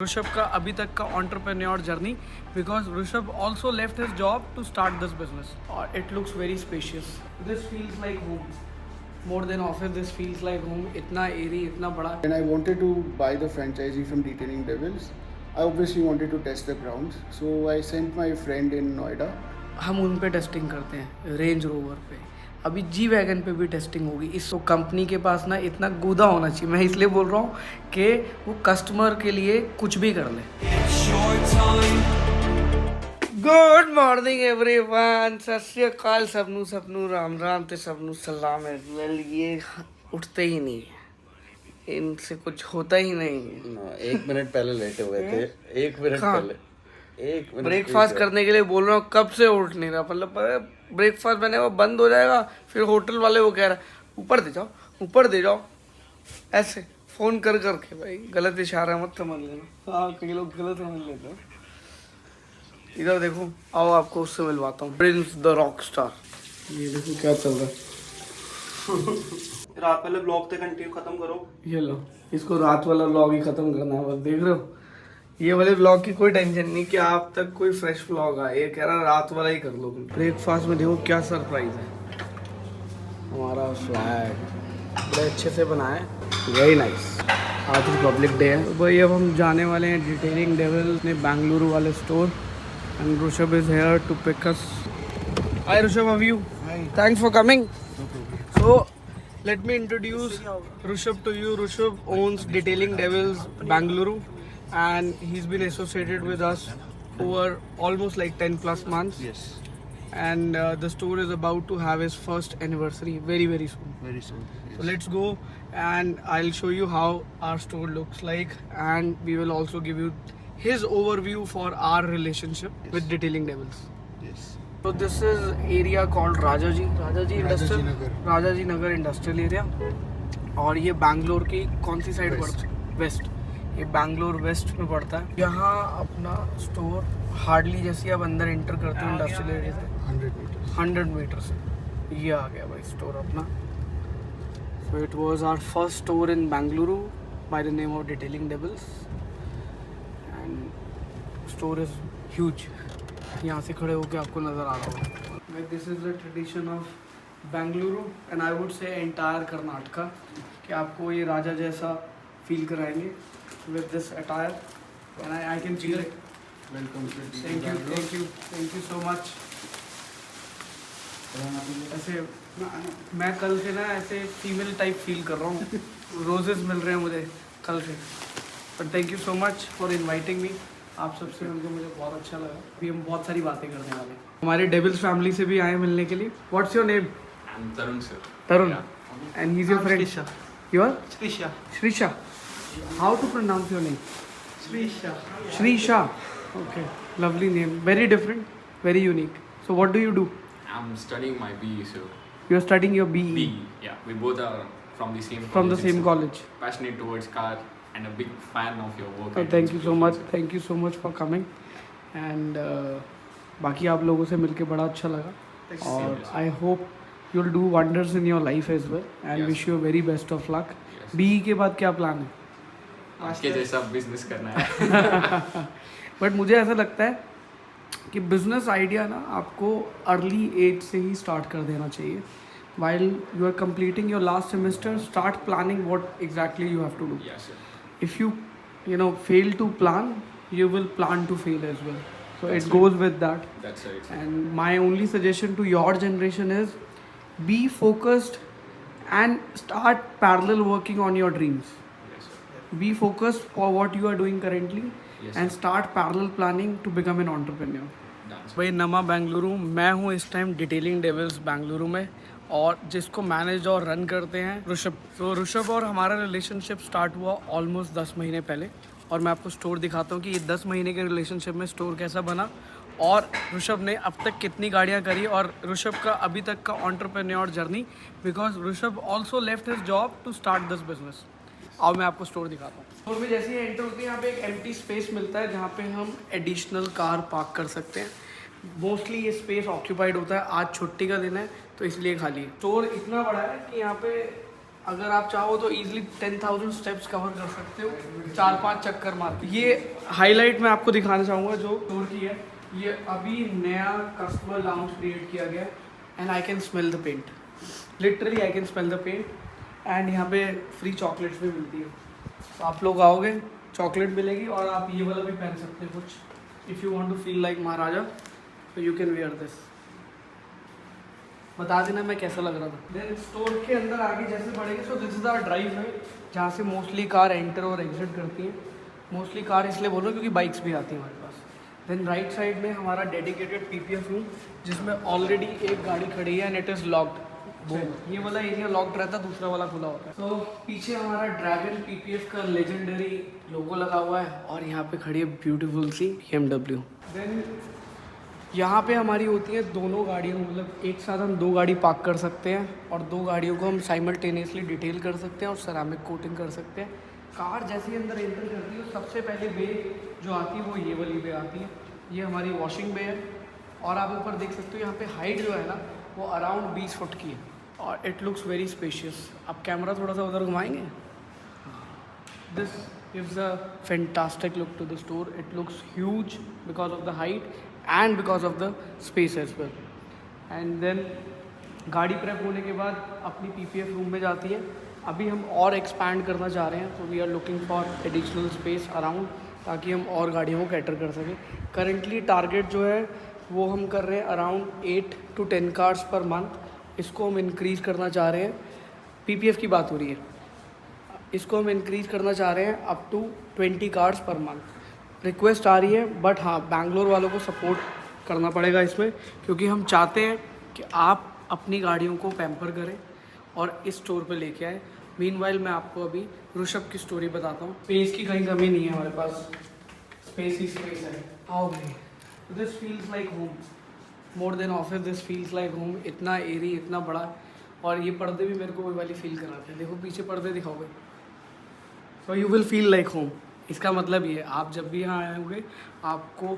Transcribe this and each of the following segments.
ऋषभ का अभी तक का entrepreneur journey because Rishabh also left his job to start this business और it looks very spacious. This feels like home more than office. This feels like home. इतना airy, इतना बड़ा. When I wanted to buy the franchisee from Detailing Devils, I obviously wanted to test the grounds. So I sent my friend in Noida. हम उन पे testing करते हैं, range rover पे. अभी जी वैगन पे भी टेस्टिंग होगी. इस तो कंपनी के पास ना इतना गूदा होना चाहिए. मैं इसलिए बोल रहा हूँ कि वो कस्टमर के लिए कुछ भी कर ले. Good morning everyone. सत श्री अकाल सबनू सबनू राम राम ते सबनू सलाम है. वेल ये उठते ही नहीं है, इनसे कुछ होता ही नहीं है. 1 मिनट पहले लेटे हुए थे. 1 मिनट कहाँ? पहले 1 मिनट ब्रेकफास्ट करने के लिए बोल रहा हूँ, कब से उठ नहीं रहा. मतलब ब्रेकफास्ट बने वो बंद हो जाएगा, फिर होटल वाले वो कह रहा है ऊपर दे जाओ, ऊपर दे जाओ. ऐसे फोन कर करके. भाई गलत इशारा मत समझ लेना. हाँ, कई लोग गलत समझ लेते हैं. इधर देखो, आओ आपको उससे मिलवाता हूँ. Prince the rock star. ये देखो क्या चल रहा है. रात वाले ब्लॉग तक कंटिन्यू खत्म करो. ये लो, इसको रात वाला व्लॉग ही खत्म करना है. बस देख रहे हो, ये वाले व्लॉग की कोई टेंशन नहीं कि आप तक कोई फ्रेश व्लॉग आए. ये कह रहा रात वाला ही कर लो. ब्रेकफास्ट में देखो क्या सरप्राइज है. हमारा फ्लैग बड़े अच्छे से बना है. Very nice. आज रिपब्लिक डे है. तो भाई अब हम जाने वाले हैं डिटेलिंग डेविल्स ने बेंगलुरु वाले store. And Rishabh is here to pick us. Hi Rishabh, how are you? Thanks for coming. So let me introduce Rishabh to you. Rishabh owns Detailing Devils Bangalore and he's been associated with us for almost like 10 plus months. Yes, And the store is about to have its first anniversary very soon. very soon. So let's go and I'll show you how our store looks like, and we will also give you his overview for our relationship with Detailing Devils. Yes. So this is area called Rajaji Industrial, Nagar. Rajaji Nagar Industrial Area. और ये बैंगलोर की कौन सी side पड़ता है? Waste. ये Bangalore waste में पड़ता है. यहाँ अपना स्टोर हार्डली जैसे आप अंदर एंटर करते हो इंडस्ट्रियल एरिया से 100 मीटर से ये आ गया भाई स्टोर अपना. So it was our first store in Bangalore by the name of Detailing Devils and store is huge. यहाँ से खड़े होकर आपको नज़र आ रहा होगा. This is the tradition of Bengaluru and I would say entire Karnataka कि आपको ये राजा जैसा फील कराएंगे with this attire. And I can feel it. Welcome to thank you so much. ऐसे मैं कल से ना ऐसे फीमेल टाइप फील कर रहा हूँ. रोजेस मिल रहे हैं मुझे कल से. But thank you so much for inviting me. आप सबसे मिलकर मुझे बहुत अच्छा लगा. अभी हम बहुत सारी बातें करने वाले हैं. हमारे डेविल्स फैमिली से भी आए मिलने के लिए. What's your name? I'm Tarun sir. Tarun. And he's your friend? Shrisha. You are? Shrisha. Shrisha. How to pronounce your name? Shrisha. Shrisha. Okay. Lovely name. Very different. Very unique. So what do you do? I'm studying my BE, so You are studying your BE. BE. Yeah, we both are from the same. From the college same itself. college. Passionate towards car and a big fan of your work. So and thank you so much. inspiration, Thank you so much for coming. And बाकी आप लोगों से मिलके बड़ा अच्छा लगा. और I hope you'll do wonders in your life as well. And Yes. wish you very best of luck. Yes. BE के बाद क्या प्लान है? sir. आपके जैसा बिजनेस करना है. बट मुझे ऐसा लगता है कि बिजनेस आइडिया ना आपको अर्ली एज से ही स्टार्ट कर देना चाहिए. While you are completing your last semester, start planning what exactly you have to do. Yeah, sir. If you fail to plan, you will plan to fail as well. So That's it right. goes with that. That's right. Sir. And my only suggestion to your generation is be focused and start parallel working on your dreams. Yes, sir. Be focused for what you are doing currently Yes, and start parallel planning to become an entrepreneur. Done, sir. भाई नमा बेंगलुरु. मैं हूँ इस time detailing devils Bengaluru में और जिसको manage और run करते हैं ऋषभ. तो ऋषभ और हमारा रिलेशनशिप स्टार्ट हुआ ऑलमोस्ट 10 महीने पहले. और मैं आपको स्टोर दिखाता हूँ कि ये 10 महीने के रिलेशनशिप में स्टोर कैसा बना और ऋषभ ने अब तक कितनी गाड़ियाँ करी और ऋषभ का अभी तक का entrepreneur journey because Rishabh also left his job to start this business. और मैं आपको स्टोर दिखाता हूँ. स्टोर में जैसे ही एंटर होते हैं यहाँ पे एक एम्प्टी स्पेस मिलता है जहाँ पे हम एडिशनल कार पार्क कर सकते हैं. मोस्टली ये स्पेस ऑक्यूपाइड होता है. आज छुट्टी का दिन है तो इसलिए खाली है. स्टोर इतना बड़ा है कि यहाँ पे अगर आप चाहो तो इजीली 10,000 स्टेप्स कवर कर सकते हो 4-5 चक्कर मार के। ये हाईलाइट मैं आपको दिखाना चाहूँगा जो स्टोर की है। ये अभी नया कस्टमर लाउंज क्रिएट किया गया and I can smell the paint, literally I can smell the paint. And यहाँ पे फ्री चॉकलेट्स भी मिलती है, तो आप लोग आओगे चॉकलेट मिलेगी और आप ये वाला भी पहन सकते हो कुछ। If you want to feel like maharaja तो यू कैन वेयर दिस। बता देना मैं कैसा लग रहा था। देन स्टोर के अंदर आगे जैसे बढ़ेंगे, so this is hour drive है जहाँ से मोस्टली कार एंटर और एग्जिट करती हैं। मोस्टली कार इसलिए बोल रहा हूँ क्योंकि बाइक्स भी आती हैं हमारे पास। देन राइट साइड में हमारा डेडिकेटेड पीपीएफ रूम जिसमें ऑलरेडी एक गाड़ी खड़ी है एंड इट इज़ लॉक्ड। ये वाला एरिया लॉक्ड रहता है, दूसरा वाला खुला होता है। तो पीछे हमारा ड्रैगन पीपीएफ का लेजेंडरी लोगो लगा हुआ है और यहाँ पे खड़ी है ब्यूटीफुल सी BMW। देन यहाँ पे हमारी होती है दोनों गाड़ियों, मतलब एक साथ हम 2 गाड़ी पार्क कर सकते हैं और 2 गाड़ियों को हम साइमल्टेनियसली डिटेल कर सकते हैं और सेरामिक कोटिंग कर सकते हैं। कार जैसे ही अंदर एंटर करती है सबसे पहले बे जो आती है वो ये वाली बे आती है। ये हमारी वॉशिंग बे है और आप ऊपर देख सकते हो यहाँ पे हाइट जो है ना वो अराउंड 20 फुट की है और इट लुक्स वेरी स्पेशियस। आप कैमरा थोड़ा सा उधर घुमाएंगे। This gives a fantastic look to the store. It looks huge because of the height and because of the space as well. And then गाड़ी prep होने के बाद अपनी PPF रूम में जाती है। अभी हम और एक्सपैंड करना चाह रहे हैं, तो we are looking for additional space around ताकि हम और गाड़ियों को कैटर कर सकें। करेंटली टारगेट जो है वो हम कर रहे हैं around 8 to 10 cars per month. इसको हम इंक्रीज़ करना चाह रहे हैं। PPF की बात हो रही है, इसको हम इंक्रीज़ करना चाह रहे हैं up to 20 cars per month. Request आ रही है बट हाँ बैंगलोर वालों को सपोर्ट करना पड़ेगा इसमें, क्योंकि हम चाहते हैं कि आप अपनी गाड़ियों को पैम्पर करें और इस स्टोर पे लेके आए। मीनवाइल मैं आपको अभी ऋषभ की स्टोरी बताता हूँ। स्पेस की कहीं कमी नहीं है हमारे पास, स्पेस ही स्पेस है। आओ भाई, this feels like home more than office, this feels like home. इतना एरी, इतना बड़ा, और ये पर्दे भी मेरे को वही वाली फील कराते हैं। देखो पीछे पर्दे दिखाओगे तो you will feel like home. इसका मतलब ये आप जब भी यहाँ आएंगे आपको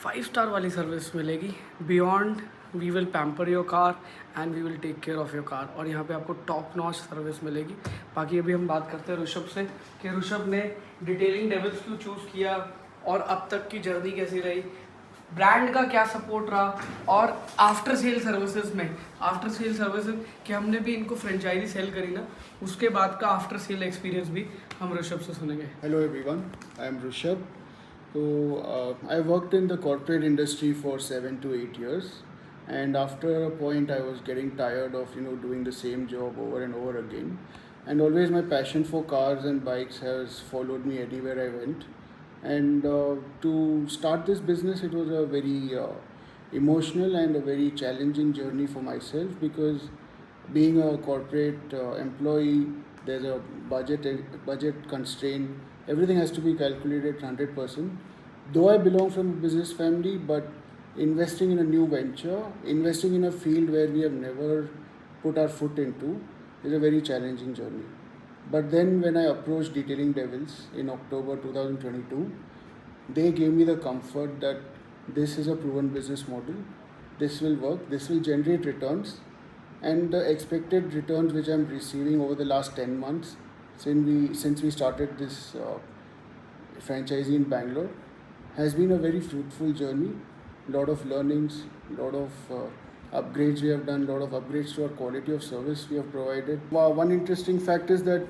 5 स्टार वाली सर्विस मिलेगी। Beyond we will pamper your car and we will take care of your car, और यहाँ पे आपको टॉप नॉच सर्विस मिलेगी। बाकी अभी हम बात करते हैं ऋषभ से कि ऋषभ ने डिटेलिंग डेविल्स क्यों चूज़ किया और अब तक की जर्नी कैसी रही, ब्रांड का क्या सपोर्ट रहा, और आफ्टर सेल सर्विसेज में आफ्टर सेल सर्विसेज कि हमने भी इनको फ्रेंचाइजी सेल करी ना, उसके बाद का आफ्टर सेल एक्सपीरियंस भी हम ऋषभ से सुनेंगे। Hello everyone, I am Rishabh. So I worked in the corporate industry for 7 to 8 years, and after a point I was getting tired of doing the same job over and over again, and always my passion for cars and bikes has followed me anywhere I went. And to start this business, it was a very emotional and a very challenging journey for myself, because being a corporate employee, there's a budget constraint. Everything has to be calculated 100%. Though I belong from a business family, but investing in a new venture, investing in a field where we have never put our foot into, is a very challenging journey. But then when I approached Detailing Devils in October 2022, they gave me the comfort that this is a proven business model, this will work, this will generate returns, and the expected returns which I'm receiving over the last 10 months since we started this franchisee in Bangalore has been a very fruitful journey. Lot of learnings, lot of upgrades we have done, lot of upgrades to our quality of service we have provided. One interesting fact is that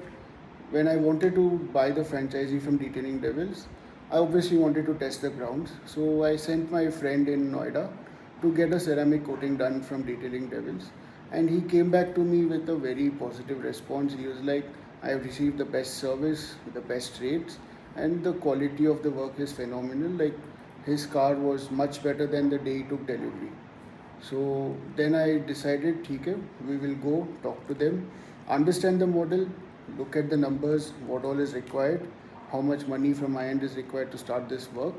when I wanted to buy the franchisee from Detailing Devils, I obviously wanted to test the grounds. So I sent my friend in Noida to get a ceramic coating done from Detailing Devils. And he came back to me with a very positive response. He was like, I have received the best service, the best rates, and the quality of the work is phenomenal. Like, his car was much better than the day he took delivery. So then I decided, okay, we will go talk to them, understand the model, look at the numbers, what all is required, how much money from my end is required to start this work.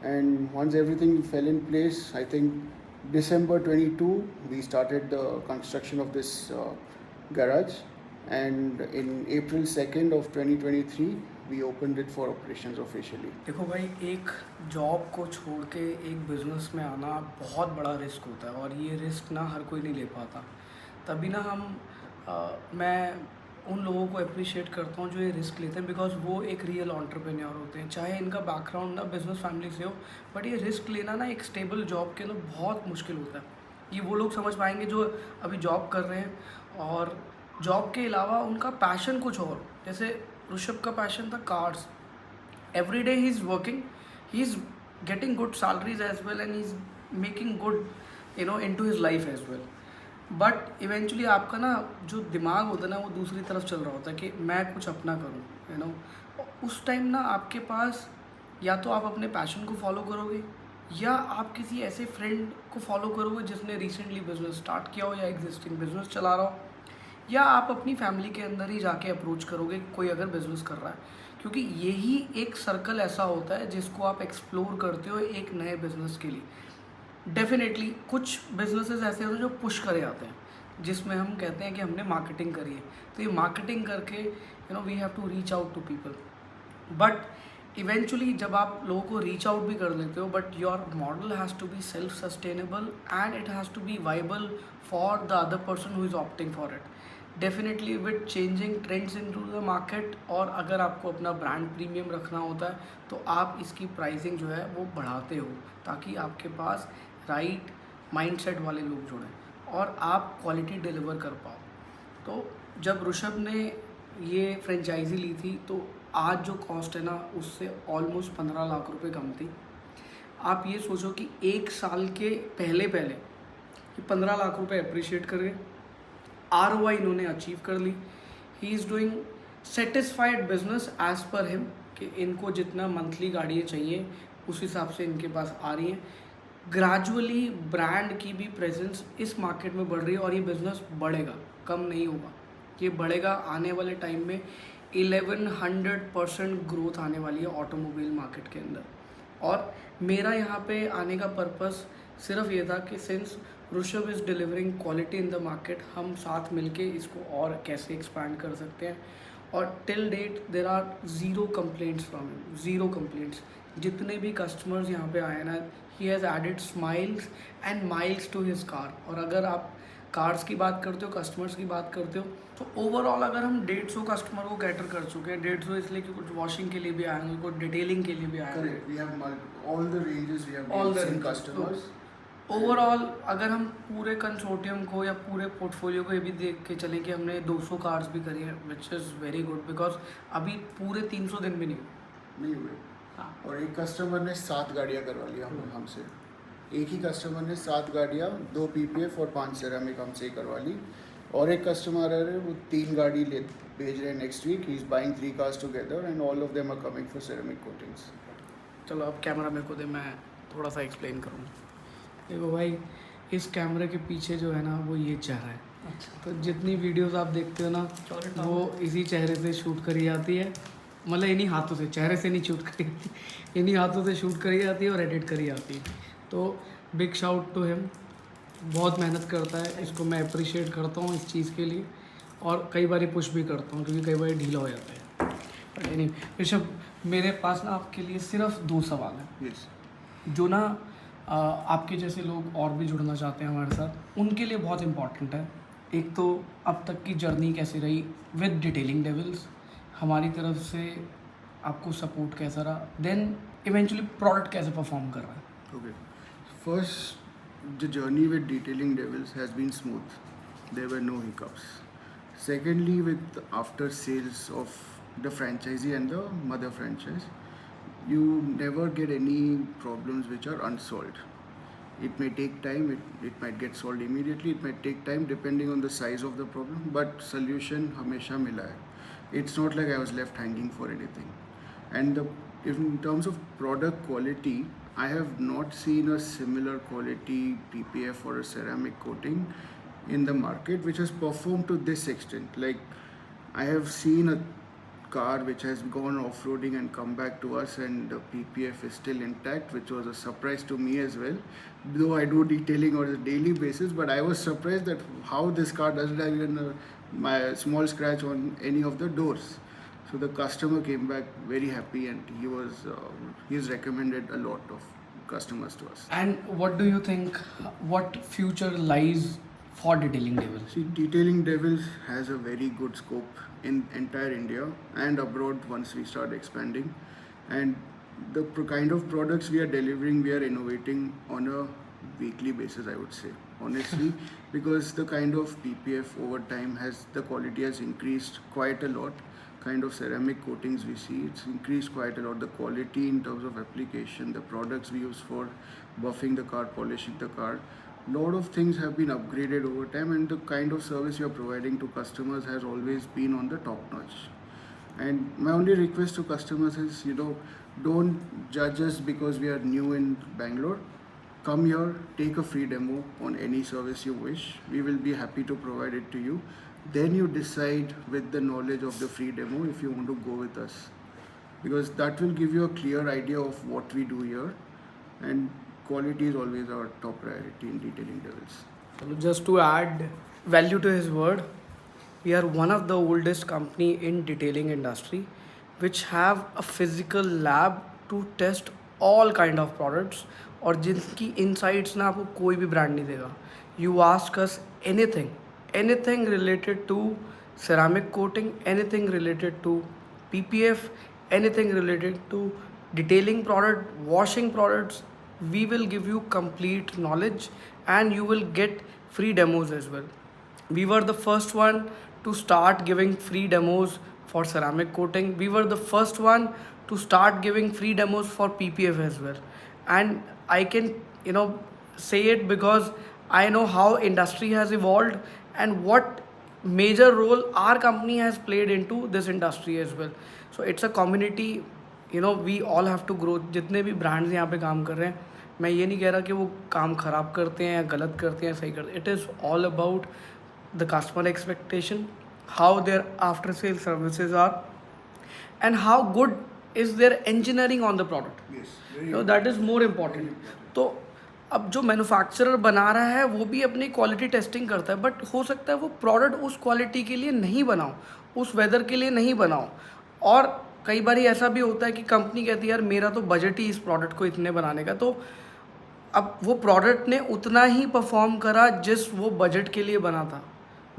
And once everything fell in place, I think December 22, we started the construction of this garage. And in April 2nd of 2023, we opened it for operations officially. देखो भाई, एक job को छोड़ के एक business में आना बहुत बड़ा रिस्क होता है और ये रिस्क ना हर कोई नहीं ले पाता। तभी ना मैं उन लोगों को अप्रिशिएट करता हूँ जो ये रिस्क लेते हैं, बिकॉज वो एक रियल एंटरप्रेन्योर होते हैं। चाहे इनका बैकग्राउंड ना बिजनेस फैमिली से हो, बट ये रिस्क लेना ना एक स्टेबल जॉब के अंदर बहुत मुश्किल होता है। ये वो लोग समझ पाएंगे जो अभी जॉब कर रहे हैं और जॉब के अलावा उनका पैशन कुछ और, जैसे ऋषभ का पैशन था cars. every day he's working, he's getting good salaries as well, and he's making good into his life as well. But eventually आपका ना जो दिमाग होता है ना वो दूसरी तरफ चल रहा होता है कि मैं कुछ अपना करूँ उस टाइम ना आपके पास या तो आप अपने पैशन को फॉलो करोगे या आप किसी ऐसे फ्रेंड को फॉलो करोगे जिसने रिसेंटली बिजनेस स्टार्ट किया हो या एग्जिस्टिंग बिजनेस चला रहा हो, या आप अपनी फैमिली के अंदर ही जाके अप्रोच करोगे कोई अगर बिज़नेस कर रहा है, क्योंकि यही एक सर्कल ऐसा होता है जिसको आप एक्सप्लोर करते हो एक नए बिज़नेस के लिए। डेफिनेटली कुछ बिजनेसेस ऐसे होते हैं जो पुश करे जाते हैं, जिसमें हम कहते हैं कि हमने मार्केटिंग करी है, तो ये मार्केटिंग करके we have to reach out to people. But eventually जब आप लोगों को रीच आउट भी कर लेते हो, but your model has to be self sustainable and it has to be viable for the other person who is opting for it. Definitely with changing trends in to the market, और अगर आपको अपना brand premium रखना होता है तो आप इसकी प्राइसिंग जो है वो बढ़ाते हो ताकि आपके पास राइट माइंडसेट वाले लोग जुड़ें और आप क्वालिटी डिलीवर कर पाओ। तो जब ऋषभ ने ये फ्रेंचाइजी ली थी तो आज जो कॉस्ट है ना उससे ऑलमोस्ट 15 लाख रुपए कम थी। आप ये सोचो कि एक साल के पहले ये 15 लाख रुपए अप्रिशिएट कर गए, ROI इन्होंने अचीव कर ली। He is doing satisfied business as per him कि इनको जितना मंथली गाड़ियाँ चाहिए उस हिसाब से इनके पास आ रही हैं। ग्रेजुअली ब्रांड की भी प्रेजेंस इस मार्केट में बढ़ रही है और ये बिज़नेस बढ़ेगा, कम नहीं होगा, ये बढ़ेगा। आने वाले टाइम में 1100% ग्रोथ आने वाली है ऑटोमोबाइल मार्केट के अंदर। और मेरा यहाँ पे आने का पर्पस सिर्फ ये था कि since Rishabh is delivering quality in the market, हम साथ मिलके इसको और कैसे एक्सपैंड कर सकते हैं। और till date there are zero complaints from him, zero complaints. जितने भी कस्टमर्स यहाँ पे आए ना, he has added smiles and miles to his car. और अगर आप कार्स की बात करते हो, कस्टमर्स की बात करते हो, तो ओवरऑल अगर हम 150 कस्टमर को कैटर कर चुके हैं, 150 इसलिए कि कुछ वॉशिंग के लिए भी आएंगे, कुछ डिटेलिंग के लिए भी आएंगे। Correct. We have all the ranges. We have All the same ranges. customers. Overall अगर हम पूरे कंसोर्टियम को या पूरे पोर्टफोलियो को ये भी देख के चलें कि हमने 200 कार्स भी करी है, which is very good, because अभी पूरे 300 दिन भी नहीं हुए। नहीं हुए। हाँ। और एक कस्टमर ने 7 गाड़ियाँ करवा लिया हमसे। एक ही कस्टमर ने 7 गाड़ियाँ, 2 PPF और 5 सेरामिक हमसे ही करवा ली। और एक कस्टमर है वो 3 गाड़ी भेज रहे हैं next week. He is buying 3 cars together and all of them are coming for ceramic coatings. चलो अब कैमरा मेरे को दे, मैं थोड़ा सा एक्सप्लेन करूँ। देखो भाई, इस कैमरे के पीछे जो है ना वो ये चेहरा है। अच्छा। तो जितनी वीडियोस आप देखते हो ना वो इसी चेहरे से शूट करी जाती है, मतलब इन्हीं हाथों से, चेहरे से नहीं शूट करी जाती, इन्हीं हाथों से शूट करी जाती है और एडिट करी जाती है। तो बिग शाउट टू हिम, बहुत मेहनत करता है, इसको मैं अप्रिशिएट करता हूँ इस चीज़ के लिए, और कई बार पुश भी करता हूँ क्योंकि कई बार ढीला हो जाता है। बट एनी ऋषभ, मेरे पास ना आपके लिए सिर्फ 2 सवाल हैं। यस। जो ना आपके जैसे लोग और भी जुड़ना चाहते हैं हमारे साथ, उनके लिए बहुत इम्पॉर्टेंट है। एक तो अब तक की जर्नी कैसी रही विद डिटेलिंग डेविल्स, हमारी तरफ से आपको सपोर्ट कैसा रहा, देन इवेंचुअली प्रोडक्ट कैसे परफॉर्म कर रहा है। Okay. First, the journey with Detailing Devils has been smooth. There were no hiccups. Secondly, with after sales of the franchisee and the mother franchise, you never get any problems which are unsolved. It may take time, it might get solved immediately, it might take time depending on the size of the problem, but solution hamesha mila hai. It's not like I was left hanging for anything. And in terms of product quality, I have not seen a similar quality PPF or a ceramic coating in the market which has performed to this extent. Like, I have seen a car which has gone off-roading and come back to us and the PPF is still intact, which was a surprise to me as well. Though I do detailing on a daily basis, but I was surprised that how this car doesn't have even my small scratch on any of the doors. So the customer came back very happy and he's recommended a lot of customers to us. And what do you think, what future lies for detailing devils? See, Detailing Devils has a very good scope in entire India and abroad once we start expanding. And the kind of products we are delivering, we are innovating on a weekly basis, I would say, honestly, because the kind of PPF over time the quality has increased quite a lot. Kind of ceramic coatings we see, it's increased quite a lot. The quality in terms of application, the products we use for buffing the car, polishing the car, lot of things have been upgraded over time, and the kind of service you are providing to customers has always been on the top notch. And my only request to customers is, don't judge us because we are new in Bangalore. Come here, take a free demo on any service you wish. We will be happy to provide it to you. Then you decide with the knowledge of the free demo if you want to go with us, because that will give you a clear idea of what we do here, and quality is always our top priority in Detailing Devils. So just to add value to his word, we are one of the oldest company in detailing industry which have a physical lab to test all kind of products, और जिनकी insights ना आपको कोई भी brand नहीं देगा. You ask us anything related to ceramic coating, anything related to PPF, anything related to detailing product, washing products, we will give you complete knowledge and you will get free demos as well. We were the first one to start giving free demos for ceramic coating. We were the first one to start giving free demos for PPF as well. And I can, say it because I know how industry has evolved and what major role our company has played into this industry as well. So it's a community, we all have to grow. जितने भी brands यहाँ पे काम कर रहे हैं, मैं ये नहीं कह रहा कि वो काम ख़राब करते हैं या गलत करते हैं, सही करते हैं. It is all about the customer expectation, how their after sales services are, and how good is their engineering on the product. Yes, that is more important. तो अब जो मैन्युफैक्चरर बना रहा है वो भी अपनी क्वालिटी टेस्टिंग करता है, बट हो सकता है वो प्रोडक्ट उस क्वालिटी के लिए नहीं बनाओ, उस वेदर के लिए नहीं बनाओ. और कई बार ऐसा भी होता है कि कंपनी कहती है यार मेरा तो बजट ही इस प्रोडक्ट को इतने बनाने का, तो अब वो प्रोडक्ट ने उतना ही परफॉर्म करा जिस वो बजट के लिए बना था.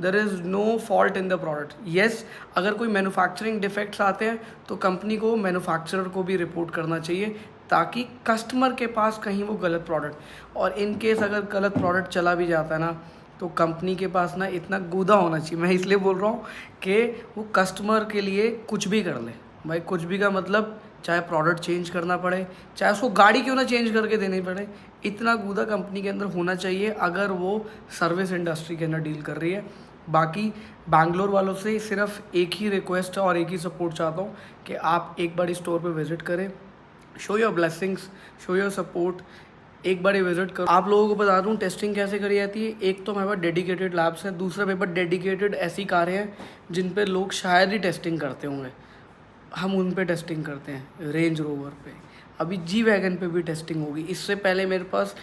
There is no fault in the product. Yes, अगर कोई मैन्युफैक्चरिंग डिफेक्ट्स आते हैं तो कंपनी को मैन्युफैक्चरर को भी रिपोर्ट करना चाहिए ताकि कस्टमर के पास कहीं वो गलत प्रोडक्ट, और इन केस अगर गलत प्रोडक्ट चला भी जाता है ना तो कंपनी के पास ना इतना गूदा होना चाहिए. मैं इसलिए बोल रहा हूँ कि वो कस्टमर के लिए कुछ भी कर ले. भाई कुछ भी का मतलब चाहे प्रोडक्ट चेंज करना पड़े, चाहे उसको गाड़ी क्यों ना चेंज करके देनी पड़े, इतना गूदा कंपनी के अंदर होना चाहिए अगर वो सर्विस इंडस्ट्री के अंदर डील कर रही है. बाकी बैंगलोर वालों से सिर्फ एक ही रिक्वेस्ट है और एक ही सपोर्ट चाहता हूँ कि आप एक बार स्टोर पे विज़िट करें, show your blessings, show your support, एक बार विज़िट करो. आप लोगों को बता दूँ टेस्टिंग कैसे करी जाती है. एक तो हमारे पास डेडिकेटेड लैब्स हैं, दूसरा मेरे पास डेडिकेटेड ऐसी कारें हैं जिन पे लोग शायद ही टेस्टिंग करते होंगे, हम उन पे टेस्टिंग करते हैं. रेंज रोवर पे, अभी जी वैगन पे भी टेस्टिंग होगी. इससे पहले मेरे पास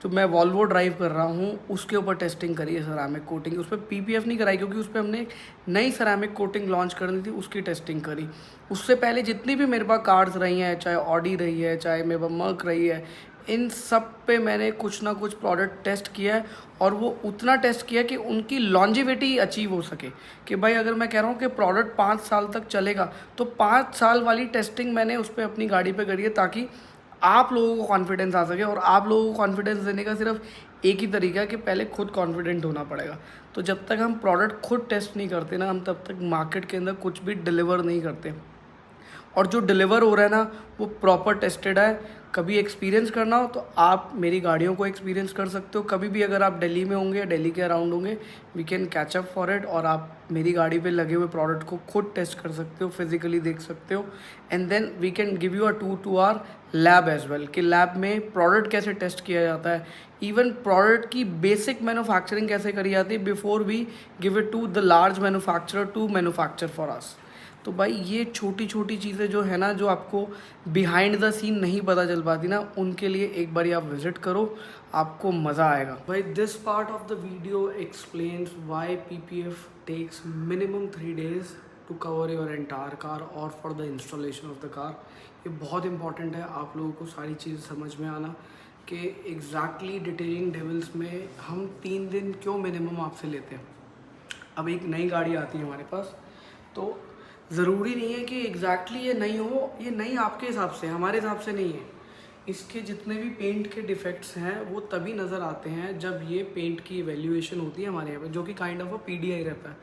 जो मैं वॉल्वो ड्राइव कर रहा हूँ उसके ऊपर टेस्टिंग करी है सेरामिक कोटिंग. उस पर PPF नहीं कराई क्योंकि उस पर हमने नई सेरामिक कोटिंग लॉन्च करनी थी, उसकी टेस्टिंग करी. उससे पहले जितनी भी मेरे पास कार्स रही हैं, चाहे ऑडी रही है, चाहे मेरे पास मर्क रही है, इन सब पे मैंने कुछ ना कुछ प्रोडक्ट टेस्ट किया है, और वो उतना टेस्ट किया कि उनकी लॉन्जिविटी अचीव हो सके. कि भाई अगर मैं कह रहा हूँ कि प्रोडक्ट 5 साल तक चलेगा तो 5 साल वाली टेस्टिंग मैंने उस पर अपनी गाड़ी पे करी है ताकि आप लोगों को कॉन्फिडेंस आ सके. और आप लोगों को कॉन्फिडेंस देने का सिर्फ एक ही तरीका है कि पहले खुद कॉन्फिडेंट होना पड़ेगा. तो जब तक हम प्रोडक्ट खुद टेस्ट नहीं करते ना, हम तब तक मार्केट के अंदर कुछ भी डिलीवर नहीं करते. और जो डिलीवर हो रहा है ना वो प्रॉपर टेस्टेड है. कभी एक्सपीरियंस करना हो तो आप मेरी गाड़ियों को एक्सपीरियंस कर सकते हो. कभी भी अगर आप दिल्ली में होंगे या दिल्ली के अराउंड होंगे, we can catch up for it, और आप मेरी गाड़ी पे लगे हुए प्रोडक्ट को खुद टेस्ट कर सकते हो, फिजिकली देख सकते हो. And then we can give you a tour to our lab as well, कि लैब में प्रोडक्ट कैसे टेस्ट किया जाता है, इवन प्रोडक्ट की बेसिक मैन्युफैक्चरिंग कैसे करी जाती है before we give it to the large manufacturer to manufacture for us. तो भाई ये छोटी छोटी चीज़ें जो है ना, जो आपको बिहाइंड द सीन नहीं पता चल पाती ना, उनके लिए एक बार आप विज़िट करो, आपको मज़ा आएगा. भाई this part of the video explains why PPF takes minimum 3 days to cover your entire car और for the installation of the car. ये बहुत इंपॉर्टेंट है आप लोगों को सारी चीज़ समझ में आना. कि एग्जैक्टली डिटेलिंग डेविल्स में हम 3 दिन क्यों मिनिमम आपसे लेते हैं। अब एक नई गाड़ी आती है हमारे पास, तो ज़रूरी नहीं है कि एग्जैक्टली ये नई हो, ये नई आपके हिसाब से, हमारे हिसाब से नहीं है। इसके जितने भी पेंट के डिफेक्ट्स हैं वो तभी नज़र आते हैं जब ये पेंट की इवैल्यूएशन होती है हमारे यहाँ पे, जो कि काइंड ऑफ अ PDI रहता है।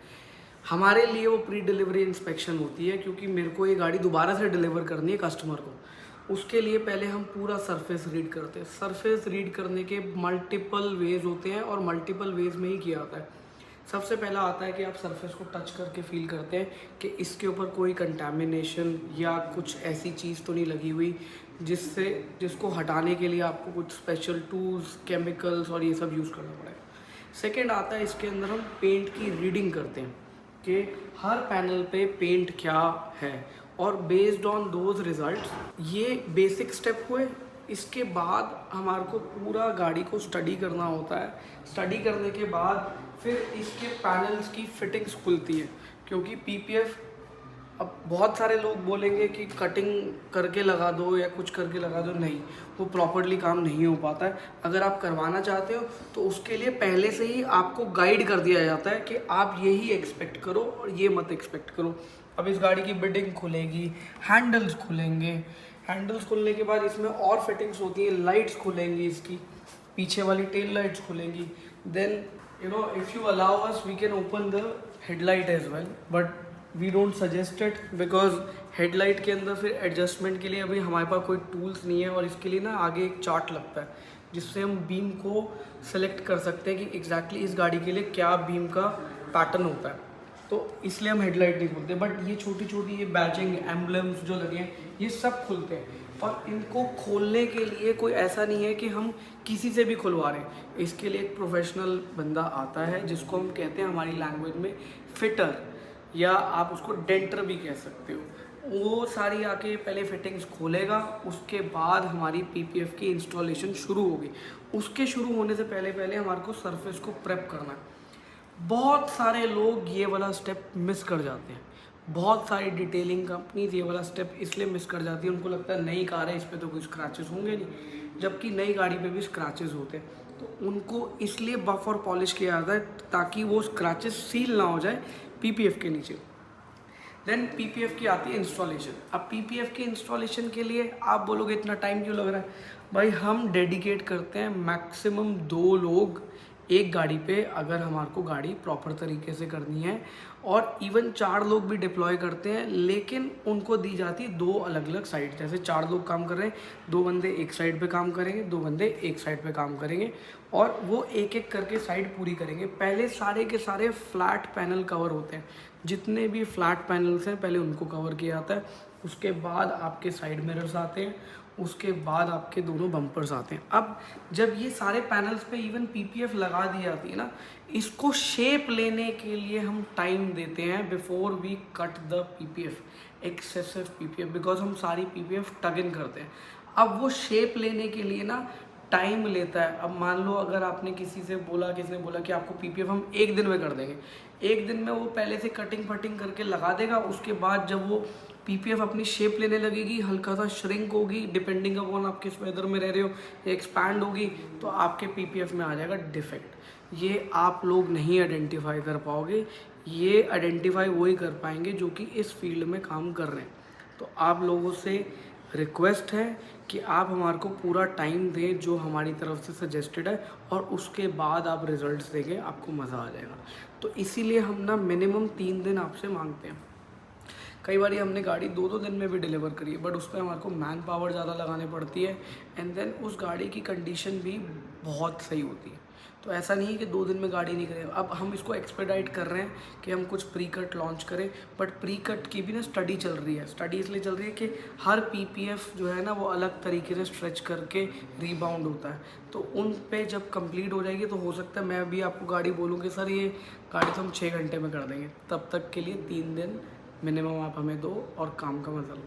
हमारे लिए वो प्री डिलीवरी इंस्पेक्शन होती है, क्योंकि मेरे को ये गाड़ी दोबारा से डिलीवर करनी है कस्टमर को। उसके लिए पहले हम पूरा सरफेस रीड करते हैं। सरफेस रीड करने के मल्टीपल वेज होते हैं और मल्टीपल वेज में ही किया जाता है। सबसे पहला आता है कि आप सरफेस को टच करके फील करते हैं कि इसके ऊपर कोई कंटामिनेशन या कुछ ऐसी चीज़ तो नहीं लगी हुई जिसको हटाने के लिए आपको कुछ स्पेशल टूल्स, केमिकल्स और ये सब यूज़ करना पड़ेगा। सेकेंड आता है, इसके अंदर हम पेंट की रीडिंग करते हैं कि हर पैनल पे पेंट क्या है, और बेस्ड ऑन दोज रिजल्ट्स, ये बेसिक स्टेप हुए। इसके बाद हमारे को पूरा गाड़ी को स्टडी करना होता है। स्टडी करने के बाद फिर इसके पैनल्स की फिटिंग्स खुलती है, क्योंकि PPF, अब बहुत सारे लोग बोलेंगे कि कटिंग करके लगा दो या कुछ करके लगा दो, नहीं, वो प्रॉपरली काम नहीं हो पाता है। अगर आप करवाना चाहते हो तो उसके लिए पहले से ही आपको गाइड कर दिया जाता है कि आप यही एक्सपेक्ट करो और ये मत एक्सपेक्ट करो। अब इस गाड़ी की बिडिंग खुलेगी, हैंडल्स खुलेंगे, हैंडल्स खुलने के बाद इसमें और फिटिंग्स होती है, लाइट्स खुलेंगी, इसकी पीछे वाली टेल लाइट्स खुलेंगी। Then if you allow us we can open the headlight as well, but we don't suggest it because headlight के अंदर फिर एडजस्टमेंट के लिए अभी हमारे पास कोई टूल्स नहीं है, और इसके लिए ना आगे एक चार्ट लगता है जिससे हम बीम को सेलेक्ट कर सकते हैं कि एग्जैक्टली इस गाड़ी के लिए क्या बीम का पैटर्न होता है, तो इसलिए हम हेडलाइट नहीं खोलते। बट ये छोटी छोटी ये बैजिंग एम्बलम्स जो लगे हैं ये सब खुलते हैं, और इनको खोलने के लिए कोई ऐसा नहीं है कि हम किसी से भी खुलवा रहे हैं। इसके लिए एक प्रोफेशनल बंदा आता है जिसको हम कहते हैं हमारी लैंग्वेज में फिटर, या आप उसको डेंटर भी कह सकते हो। वो सारी आके पहले फिटिंग्स खोलेगा, उसके बाद हमारी PPF की इंस्टॉलेशन शुरू होगी। उसके शुरू होने से पहले पहले हमारे को सरफेस को प्रेप करना है। बहुत सारे लोग ये वाला स्टेप मिस कर जाते हैं, बहुत सारी डिटेलिंग कंपनीज ये वाला स्टेप इसलिए मिस कर जाती है, उनको लगता है नई कार है इस पर तो कोई स्क्रैचेस होंगे नहीं, जबकि नई गाड़ी पे भी स्क्रैचेस होते हैं। तो उनको इसलिए बफ और पॉलिश किया जाता है ताकि वो स्क्रैचेस सील ना हो जाए PPF के नीचे। देन PPF की आती है इंस्टॉलेशन। अब PPF की इंस्टॉलेशन के लिए आप बोलोगे इतना टाइम क्यों लग रहा है? भाई हम डेडिकेट करते हैं मैक्सिमम 2 लोग एक गाड़ी पे, अगर हमारे को गाड़ी प्रॉपर तरीके से करनी है, और इवन 4 लोग भी डिप्लॉय करते हैं, लेकिन उनको दी जाती है 2 अलग अलग साइड। जैसे 4 लोग काम कर रहे हैं, 2 बंदे एक साइड पे काम करेंगे, 2 बंदे एक साइड पे काम करेंगे, और वो एक एक करके साइड पूरी करेंगे। पहले सारे के सारे फ्लैट पैनल कवर होते हैं, जितने भी फ्लैट पैनल्स हैं पहले उनको कवर किया जाता है। उसके बाद आपके साइड मिरर्स आते हैं, उसके बाद आपके दोनों बम्पर्स आते हैं। अब जब ये सारे पैनल्स पे इवन PPF लगा दी जाती है ना, इसको शेप लेने के लिए हम टाइम देते हैं before we cut the PPF, excessive PPF, because हम सारी PPF टग इन करते हैं। अब वो शेप लेने के लिए ना टाइम लेता है। अब मान लो अगर आपने किसी ने बोला कि आपको PPF हम 1 दिन में कर देंगे, 1 दिन में वो पहले से कटिंग फटिंग करके लगा देगा। उसके बाद जब वो PPF अपनी शेप लेने लगेगी, हल्का सा श्रिंक होगी, डिपेंडिंग अपॉन आप किस वेदर में रह रहे हो, या एक्सपैंड होगी, तो आपके PPF में आ जाएगा डिफेक्ट। ये आप लोग नहीं आइडेंटिफाई कर पाओगे, ये आइडेंटिफाई वही कर पाएंगे जो कि इस फील्ड में काम कर रहे हैं। तो आप लोगों से रिक्वेस्ट है कि आप हमारे को पूरा टाइम दें जो हमारी तरफ से सजेस्टेड है, और उसके बाद आप रिजल्ट्स देंगे, आपको मज़ा आ जाएगा। तो इसीलिए हम ना मिनिमम 3 दिन आपसे मांगते हैं। कई बार हमने गाड़ी 2-2 दिन में भी डिलीवर करी है, बट उस पर हमारे को मैन पावर ज़्यादा लगानी पड़ती है, एंड देन उस गाड़ी की कंडीशन भी बहुत सही होती है। तो ऐसा नहीं है कि 2 दिन में गाड़ी नहीं करें। अब हम इसको एक्सपेडाइट कर रहे हैं कि हम कुछ प्री कट लॉन्च करें, बट प्री कट की भी ना स्टडी चल रही है। स्टडी इसलिए चल रही है कि हर PPF जो है ना वो अलग तरीके से स्ट्रेच करके रीबाउंड होता है, तो उन पे जब कंप्लीट हो जाएगी तो हो सकता है मैं भी आपको गाड़ी बोलूँ कि सर ये गाड़ी तो हम 6 घंटे में कर देंगे। तब तक के लिए 3 दिन मिनिमम आप हमें दो और काम का मजा लो।